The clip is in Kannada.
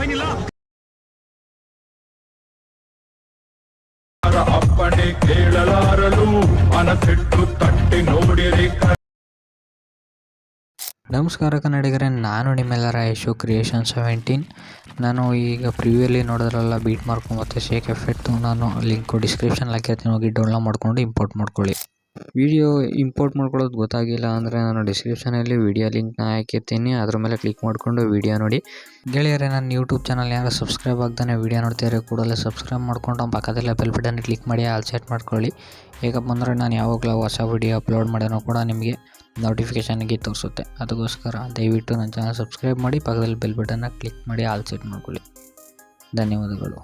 ಫೈನ್ ಇಲ್ಲ. ಅಪ್ಪಣೆ ಕೇಳಲಾರಲು ಅನಸಿಟ್ಟು ತಟ್ಟಿ ನೋಡಿರಿ. ನಮಸ್ಕಾರ ಕನ್ನಡಿಗರೇ, ನಾನು ನಿಮ್ಮೆಲ್ಲರ ಯಶು ಕ್ರಿಯೇಷನ್ 17. ನಾನು ಈಗ ಪ್ರಿವ್ಯೂಲಿ ನೋಡೋದ್ರಲ್ಲ ಬೀಟ್ ಮಾರ್ಕ್ ಮತ್ತು ಶೇಕ್ ಎಫೆಕ್ಟ್, ನಾನು ಲಿಂಕು ಡಿಸ್ಕ್ರಿಪ್ಷನ್ ಹಾಕಿರ್ತೀನಿ, ಹೋಗಿ ಡೌನ್ಲೋಡ್ ಮಾಡ್ಕೊಂಡು ಇಂಪೋರ್ಟ್ ಮಾಡ್ಕೊಳ್ಳಿ. ವಿಡಿಯೋ ಇಂಪೋರ್ಟ್ ಮಾಡ್ಕೊಳ್ಳೋದು ಗೊತ್ತಾಗಿಲ್ಲ ಅಂದರೆ ನಾನು ಡಿಸ್ಕ್ರಿಪ್ಷನಲ್ಲಿ ವಿಡಿಯೋ ಲಿಂಕ್ನ ಹಾಕಿರ್ತೀನಿ, ಅದ್ರ ಮೇಲೆ ಕ್ಲಿಕ್ ಮಾಡಿಕೊಂಡು ವಿಡಿಯೋ ನೋಡಿ. ಗೆಳೆಯರೇ, ನನ್ನ ಯೂಟ್ಯೂಬ್ ಚಾನಲ್ ಯಾರು ಸಬ್ಸ್ಕ್ರೈಬ್ ಆಗ್ತಾನೆ ವಿಡಿಯೋ ನೋಡ್ತಿದ್ದಾರೆ ಕೂಡಲೇ ಸಬ್ಸ್ಕ್ರೈಬ್ ಮಾಡ್ಕೊಂಡು ಪಕ್ಕದಲ್ಲೇ ಬೆಲ್ ಬಟನ್ ಕ್ಲಿಕ್ ಮಾಡಿ ಆಲ್ ಸೆಟ್ ಮಾಡ್ಕೊಳ್ಳಿ. ಹೇಗಪ್ಪ ಅಂದರೆ ನಾನು ಯಾವಾಗಲೂ ಹೊಸ ವಿಡಿಯೋ ಅಪ್ಲೋಡ್ ಮಾಡೋಣ ಕೂಡ ನಿಮಗೆ ನೋಟಿಫಿಕೇಷನ್ಗೆ ತೋರಿಸುತ್ತೆ. ಅದಕ್ಕೋಸ್ಕರ ದಯವಿಟ್ಟು ನನ್ನ ಚಾನಲ್ ಸಬ್ಸ್ಕ್ರೈಬ್ ಮಾಡಿ, ಪಕ್ಕದಲ್ಲಿ ಬೆಲ್ ಬಟನ್ನ ಕ್ಲಿಕ್ ಮಾಡಿ ಆಲ್ ಸೆಟ್ ಮಾಡ್ಕೊಳ್ಳಿ. ಧನ್ಯವಾದಗಳು.